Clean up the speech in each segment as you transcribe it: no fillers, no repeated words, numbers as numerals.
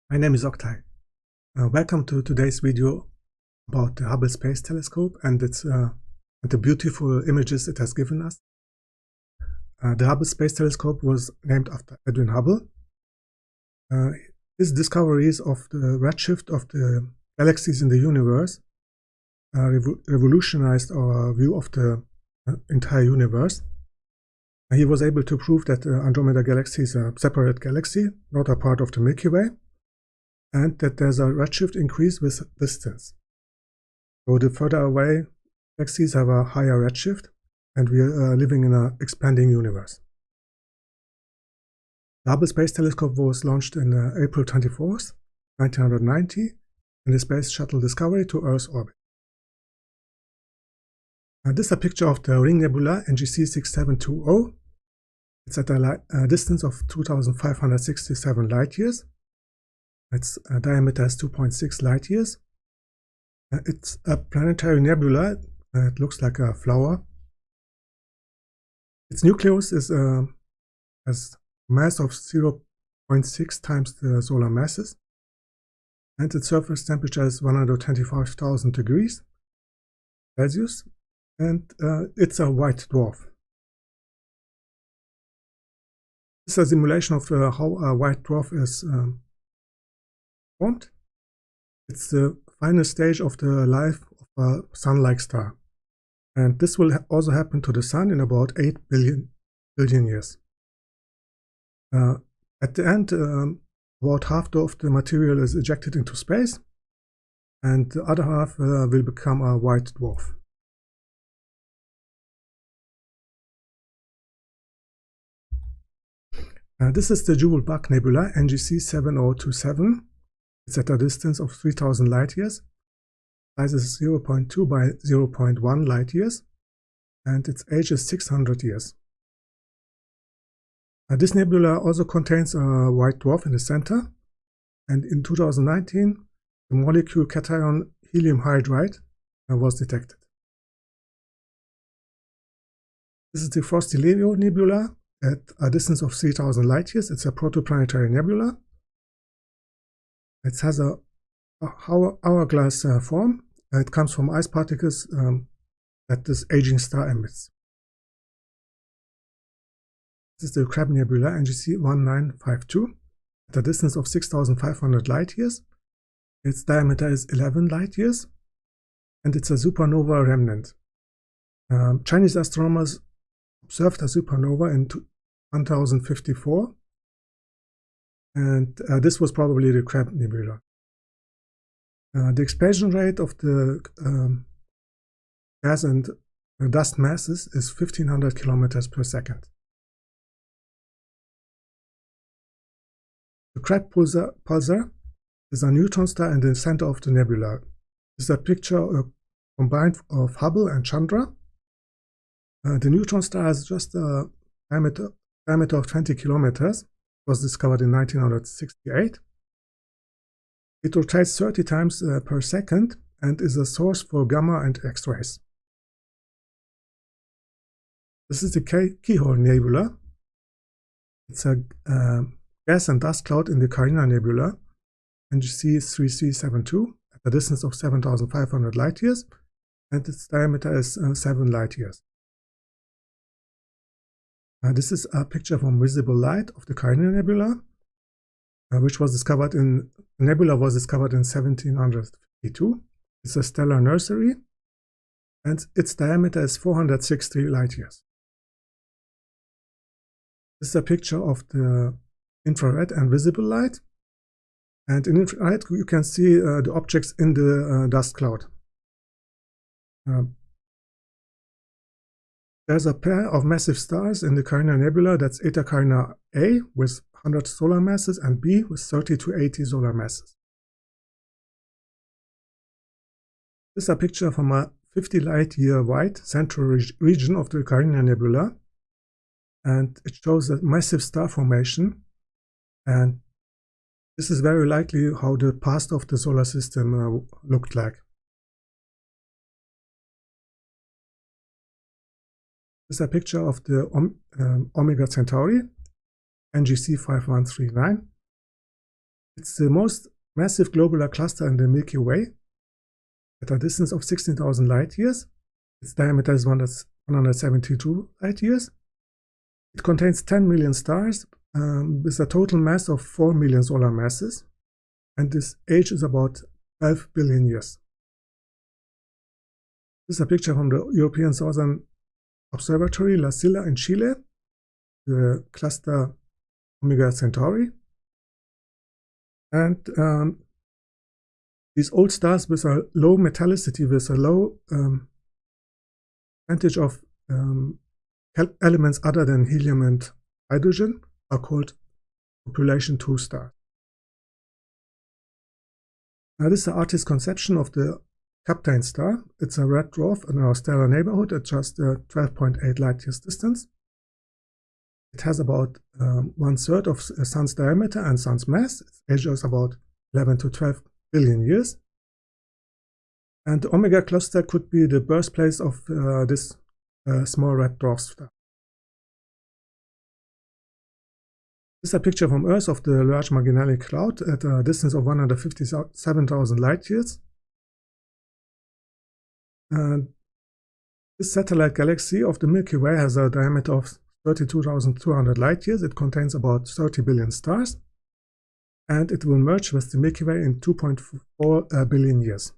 My name is Oktay. Welcome to today's video about the Hubble Space Telescope and the beautiful images it has given us. The Hubble Space Telescope was named after Edwin Hubble. His discoveries of the redshift of the galaxies in the universe revolutionized our view of the entire universe. He was able to prove that the Andromeda Galaxy is a separate galaxy, not a part of the Milky Way, and that there's a redshift increase with distance. So the further away galaxies have a higher redshift, and we are living in an expanding universe. The Hubble Space Telescope was launched in April 24th, 1990, in the Space Shuttle Discovery to Earth's orbit. This is a picture of the Ring Nebula NGC 6720. It's at a distance of 2,567 light years. Its diameter is 2.6 light years. It's a planetary nebula. It looks like a flower. Its nucleus has a mass of 0.6 times the solar masses, and its surface temperature is 125,000 degrees Celsius, and it's a white dwarf. This is a simulation of how a white dwarf is formed. It's the final stage of the life of a sun-like star, and this will also happen to the sun in about 8 billion years. At the end, about half of the material is ejected into space, and the other half will become a white dwarf. This is the Bug Nebula NGC 7027. It's at a distance of 3,000 light years. Size is 0.2 by 0.1 light years, and its age is 600 years. This nebula also contains a white dwarf in the center, and in 2019, the molecule cation helium hydride was detected. This is the Frosty Leo Nebula at a distance of 3,000 light years. It's a protoplanetary nebula. It has a hourglass form. It comes from ice particles that this aging star emits. This is the Carina Nebula NGC 1952 at a distance of 6,500 light years. Its diameter is 11 light years, and it's a supernova remnant. Chinese astronomers observed a supernova in 1054, and this was probably the Carina Nebula. The expansion rate of the gas and dust masses is 1,500 kilometers per second. The Carina Pulsar is a neutron star in the center of the nebula. This is a picture combined of Hubble and Chandra. The neutron star has just a diameter of 20 kilometers. It was discovered in 1968. It rotates 30 times per second and is a source for gamma and X-rays. This is the Keyhole Nebula. It's a gas and dust cloud in the Carina Nebula NGC 3372 at a distance of 7,500 light years, and its diameter is 7 light years. This is a picture from visible light of the Carina Nebula, which was discovered in the nebula was discovered in 1752. It's a stellar nursery, and its diameter is 460 light years. This is a picture of the infrared and visible light, and in infrared you can see the objects in the dust cloud. There's a pair of massive stars in the Carina Nebula. That's Eta Carina A with 100 solar masses and B with 30 to 80 solar masses. This is a picture from a 50 light year wide central region of the Carina Nebula, and it shows a massive star formation, and this is very likely how the past of the solar system looked like. This is a picture of the Omega Centauri NGC 5139. It's the most massive globular cluster in the Milky Way at a distance of 16,000 light years. Its diameter is 172 light years. It contains 10 million stars with a total mass of 4 million solar masses, and this age is about 12 billion years. This is a picture from the European Southern Observatory La Silla in Chile, the cluster Omega Centauri. And these old stars with a low metallicity, with a low percentage of elements other than helium and hydrogen, are called population 2 stars. Now, this is the artist's conception of the Kapteyn star. It's a red dwarf in our stellar neighborhood at just 12.8 light years distance. It has about 1/3 of a sun's diameter and sun's mass. Its age is about 11 to 12 billion years. And the Omega cluster could be the birthplace of this small red dwarf star. This is a picture from Earth of the Large Magellanic Cloud at a distance of 157,000 light years. And this satellite galaxy of the Milky Way has a diameter of 32,200 light years. It contains about 30 billion stars, and it will merge with the Milky Way in 2.4 billion years.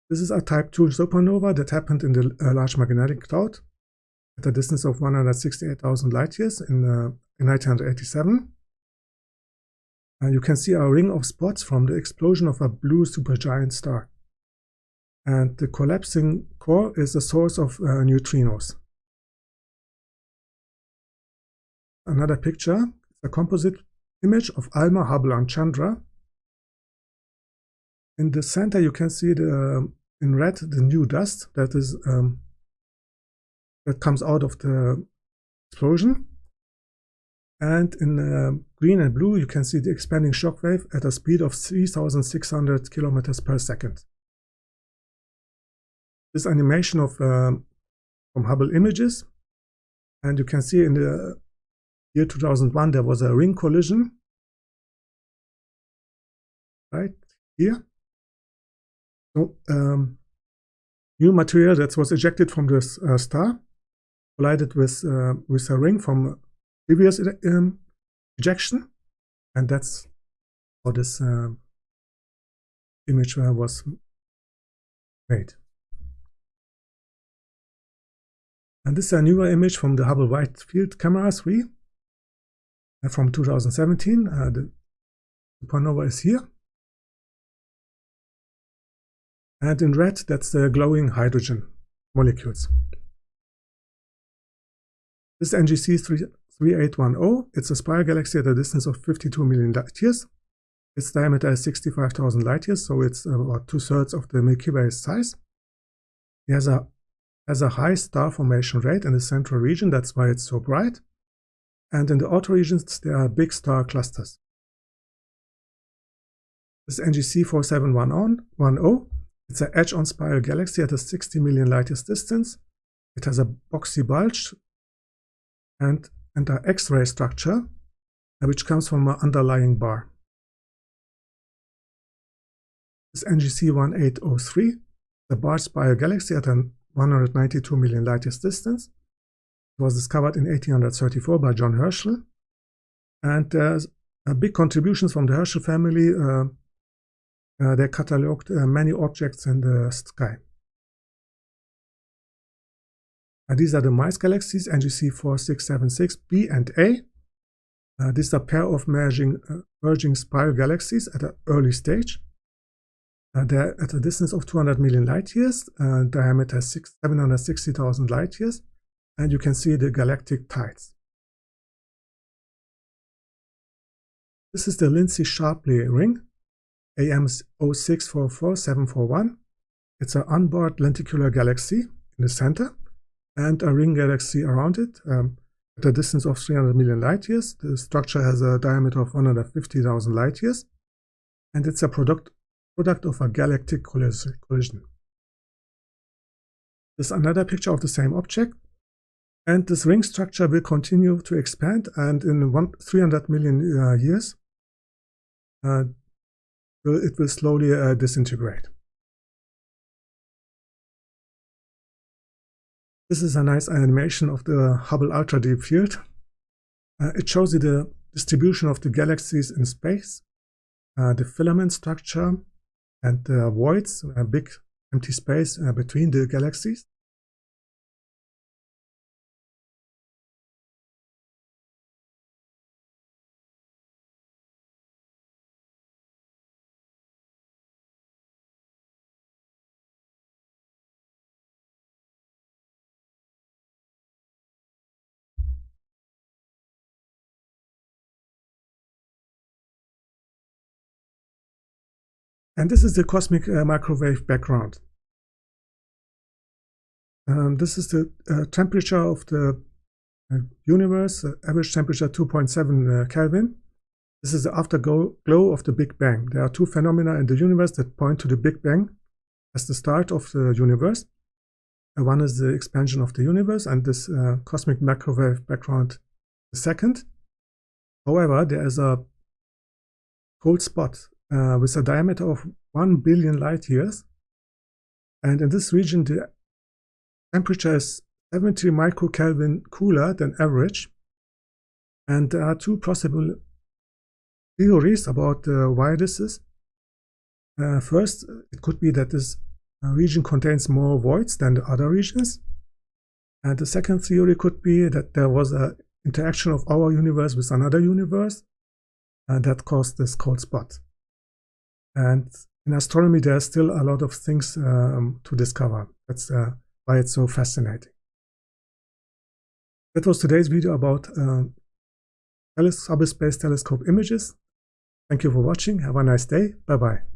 This is a Type 2 supernova that happened in the Large Magellanic Cloud at a distance of 168,000 light years in 1987. And you can see a ring of spots from the explosion of a blue supergiant star. And the collapsing core is the source of neutrinos. Another picture is a composite image of ALMA, Hubble, and Chandra. In the center, you can see in red the new dust that comes out of the explosion, and in green and blue, you can see the expanding shockwave at a speed of 3,600 kilometers per second. This animation of from Hubble images, and you can see in the year 2001 there was a ring collision right here. So new material that was ejected from this star collided with a ring from previous ejection, and that's how this image was made. And this is a newer image from the Hubble Wide Field Camera 3 from 2017. The supernova is here. And in red, that's the glowing hydrogen molecules. This is NGC 3810. It's a spiral galaxy at a distance of 52 million light years. Its diameter is 65,000 light years, so it's about 2/3 of the Milky Way's size. It has a high star formation rate in the central region, that's why it's so bright. And in the outer regions, there are big star clusters. This is NGC 4710. It's an edge-on spiral galaxy at a 60 million light years distance. It has a boxy bulge and an X-ray structure, which comes from an underlying bar. This is NGC 1803, the barred spiral galaxy at a 192 million light years distance. It was discovered in 1834 by John Herschel, and there's big contributions from the Herschel family. They catalogued many objects in the sky. And these are the mice galaxies, NGC 4676b and A. This is a pair of merging spiral galaxies at an early stage. They're at a distance of 200 million light years, diameter 760,000 light years, and you can see the galactic tides. This is the Lindsay-Shapley Ring, AM 0644741. It's an unbarred lenticular galaxy in the center, and a ring galaxy around it at a distance of 300 million light years. The structure has a diameter of 150,000 light years, and it's a product of a galactic collision. This is another picture of the same object. And this ring structure will continue to expand, and in 300 million years, it will slowly disintegrate. This is a nice animation of the Hubble Ultra Deep Field. It shows you the distribution of the galaxies in space, the filament structure, and the voids, a big empty space between the galaxies. And this is the cosmic microwave background. This is the temperature of the universe, average temperature 2.7 Kelvin. This is the afterglow of the Big Bang. There are two phenomena in the universe that point to the Big Bang as the start of the universe. One is the expansion of the universe, and this cosmic microwave background the second. However, there is a cold spot with a diameter of 1 billion light years, and in this region the temperature is 70 microkelvin cooler than average. And there are two possible theories about why this is. First, it could be that this region contains more voids than the other regions, and the second theory could be that there was an interaction of our universe with another universe, and that caused this cold spot. And in astronomy, there are still a lot of things to discover. That's why it's so fascinating. That was today's video about Hubble Space Telescope images. Thank you for watching. Have a nice day. Bye-bye.